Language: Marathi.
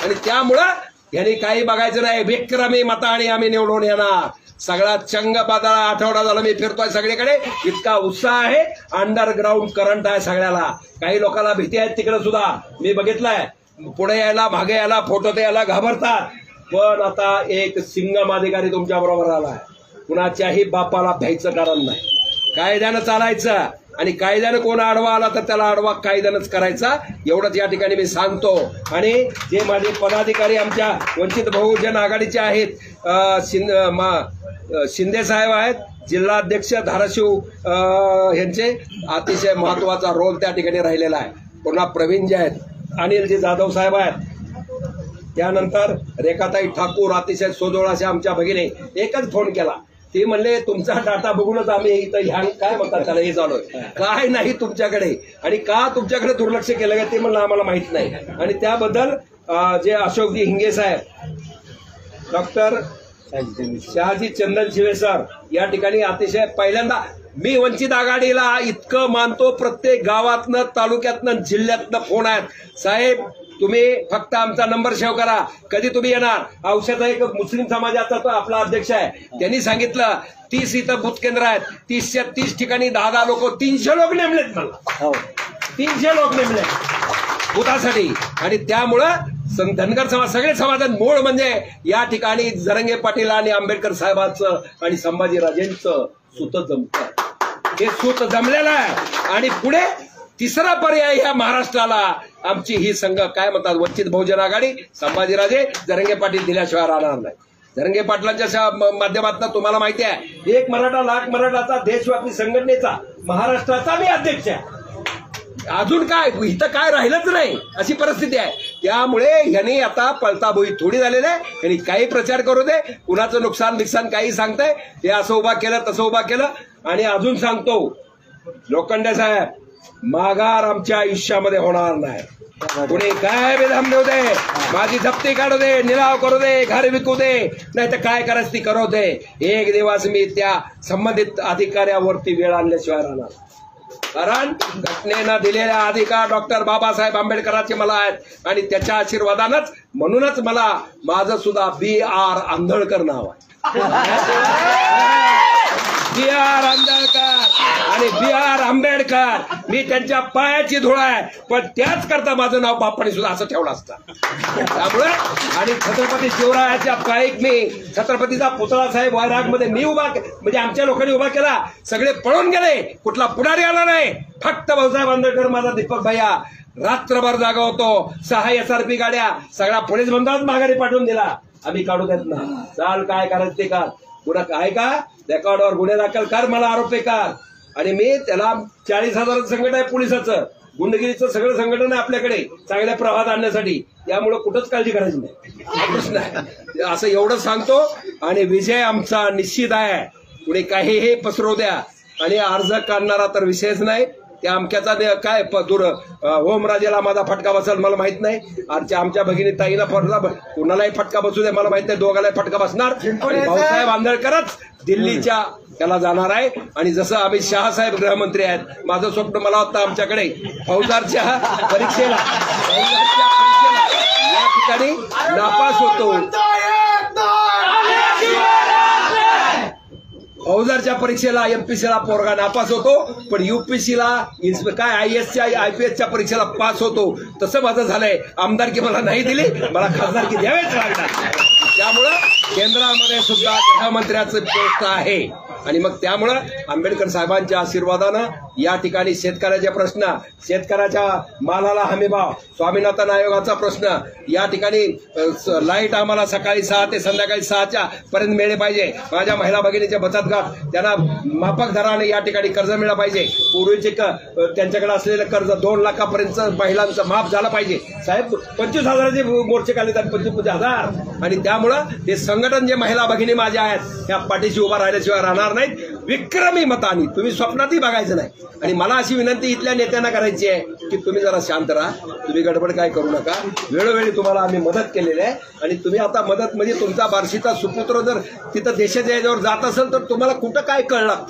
आणि त्यामुळं यांनी काही बघायचं नाही, विक्रमी मताने आम्ही निवडून येणार. सगळा चंग बाजाळा आठवडा झाला मी फिरतोय सगळीकडे, इतका उत्साह आहे, अंडरग्राऊंड करंट आहे सगळ्याला. काही लोकांना भीती आहे तिकडे सुद्धा मी बघितलंय, पुढे यायला मागे यायला फोटो द्यायला घाबरतात. पण आता एक सिंगम अधिकारी तुमच्या बरोबर आलाय, कुणाच्याही बापाला भ्यायचं कारण नाही, कायद्यानं चालायचं आणि कायद्यानं कोण आडवा आला तर त्याला आडवा कायद्यानंच करायचा, एवढंच या ठिकाणी मी सांगतो. आणि जे माझे पदाधिकारी आमच्या वंचित बहुजन आघाडीचे आहेत, शिंदे साहेब आहेत, जिल्हाध्यक्ष धाराशिव यांचे अतिशय महत्वाचा रोल त्या ठिकाणी राहिलेला आहे. पुन्हा प्रवीण जे आहेत, अनिलजी जाधव साहेब आहेत, त्यानंतर रेखाताई ठाकूर अतिशय सोजवळ असे आमच्या भगिनी. एकच फोन केला, ते म्हणले तुमचा डाटा बघूनच आम्ही इथं ह्या काय म्हणतात त्याला हे चालू आहे, काय नाही तुमच्याकडे आणि का तुमच्याकडे दुर्लक्ष केलं का ते म्हणलं आम्हाला माहित नाही. आणि त्याबद्दल जे अशोकजी हिंगे साहेब, डॉक्टर शहाजी चंदन शिवे सर या ठिकाणी अतिशय पहिल्यांदा मी वंचित आघाडीला इतकं मानतो, प्रत्येक गावातनं तालुक्यातनं जिल्ह्यातनं फोन आहेत. साहेब तुम्ही फक्त आमचा नंबर सेव्ह करा, कधी तुम्ही येणार. औषध एक मुस्लिम समाजाचा तो आपला अध्यक्ष आहे, त्यांनी सांगितलं 30 इथं बूथ केंद्र आहेत, 30च्या 30 ठिकाणी 10 लोक, 300 लोक नेमलेत मला, 300 लोक नेमले बुथासाठी. आणि त्यामुळं धनगर समाज सगळे समाधान मूळ म्हणजे या ठिकाणी जरंगे पाटील आणि आंबेडकर साहेबांचं आणि संभाजीराजेंचं सूत जमतं, हे सूत जमलेलं आहे. आणि पुढे तिसरा पर्याय ह्या महाराष्ट्राला आमची ही संघ काय म्हणतात वंचित बहुजन आघाडी, संभाजीराजे, जरंगे पाटील दिल्याशिवाय राहणार नाही. जरंगे पाटलांच्या माध्यमातून तुम्हाला माहिती आहे, एक मराठा लाख मराठाचा देशव्यापी संघटनेचा महाराष्ट्राचा मी अध्यक्ष आहे. अजून काय इथं काय राहिलंच नाही अशी परिस्थिती आहे. त्यामुळे यांनी आता पळताबोई थोडी झालेली आहे, यांनी काही प्रचार करू दे, कुणाचं नुकसान काही सांगतंय, हे असं उभा केलं तसं उभा केलं. आणि अजून सांगतो लोखंडे साहेब, माघार आमच्या आयुष्यामध्ये होणार नाही. कुणी काय बेदम देऊ दे, माझी जप्ती काढू दे, निलाव करू दे, घर विकू दे, नाही तर काय करायचं ती करू दे, एक दिवस मी त्या संबंधित अधिकाऱ्यावरती वेळ आणल्याशिवाय राहणार. कारण घटनेनं दिलेल्या अधिकार डॉक्टर बाबासाहेब आंबेडकरांचे मला आहेत आणि त्याच्या आशीर्वादानंच, म्हणूनच मला माझं सुद्धा BR आंधळकर नाव आहे. BR आंबेडकर आणि BR आंबेडकर, मी त्यांच्या पायाची धूळ आहे, पण त्याच करता माझं नाव बापाने सुद्धा असं ठेवलं असतं. त्यामुळे आणि छत्रपती शिवरायाच्या पायीक मी छत्रपतीचा पुतळा साहेब वैरागमध्ये मी उभा, म्हणजे आमच्या लोकांनी उभा केला, सगळे पळून गेले, कुठला पुढारी आला नाही, फक्त भाऊसाहेब आंबेडकर माझा दीपक भैया रात्रभर जागा होतो. 6 SRP गाड्या सगळ्या पोलीस बंधात माघारी पाठवून दिला, आम्ही काढू देत ना, चाल काय करायचं ते कर, पुढं काय का रेकॉर्डवर गुन्हे दाखल कर, मला आरोप कर. आणि मी त्याला 40,000 संघटन आहे पोलिसाचं, गुंडगिरीचं सगळं संघटन आहे आपल्याकडे चांगल्या प्रवाहात आणण्यासाठी, त्यामुळे कुठंच काळजी करायची नाही, हा प्रश्न आहे. असं एवढं सांगतो. आणि विजय आमचा निश्चित आहे, पुढे काहीही पसरवू द्या. आणि अर्ज करणारा तर विषयच नाही, त्या अमक्याचा काय दूर ओमराजेला माझा फटका बसेल मला माहित नाही, आमच्या भगिनी ताईला कुणालाही फटका बसू दे मला माहित नाही, दोघालाही फटका बसणार. आणि भाऊसाहेब आंबेडकरच दिल्लीच्या त्याला जाणार आहे. आणि जसं अमित शहा साहेब गृहमंत्री आहेत, माझं स्वप्न मला होतं आमच्याकडे फौजदारच्या परीक्षेला या ठिकाणी नापास होतो, फौजदारच्या परीक्षेला MPSCला पोरगा नापास होतो, पण UPSCला काय IASच्या IPSच्या परीक्षेला पास होतो. तसं माझं झालंय, आमदारकी मला नाही दिली, मला खासदारकी द्यावेच लागणार. त्यामुळं केंद्रामध्ये सुद्धा गृहमंत्र्याचं पोस्ट आहे. आणि मग त्यामुळं आंबेडकर साहेबांच्या आशीर्वादानं या ठिकाणी शेतकऱ्याचे प्रश्न, शेतकऱ्याच्या मालाला हमीभाव, स्वामीनाथन आयोगाचा प्रश्न, या ठिकाणी लाईट आम्हाला सकाळी 6 ते संध्याकाळी 6च्या पर्यंत मिळले पाहिजे. माझ्या महिला भगिनीचे बचत गट त्यांना माफक दराने या ठिकाणी कर्ज मिळालं पाहिजे. पूर्वीचे त्यांच्याकडे असलेलं कर्ज 2 लाखापर्यंत महिलांचं माफ झालं पाहिजे. साहेब 25,000चे मोर्चे काढले आणि 25,000. आणि त्यामुळं हे संघटन जे महिला भगिनी माझ्या आहेत त्या पाठीशी उभा राहिल्याशिवाय राहणार नाहीत. विक्रमी मतांनी, तुम्ही स्वप्नातही बघायचं नाही. आणि मला अशी विनंती इथल्या नेत्यांना करायची आहे की तुम्ही जरा शांत राहा, तुम्ही गडबड काय करू नका. वेळोवेळी तुम्हाला आम्ही मदत केलेली आहे आणि तुम्ही आता मदत म्हणजे तुमचा बार्शीचा सुपुत्र जर तिथं देशाच्या याच्यावर जात असेल तर तुम्हाला कुठं काय कळलं.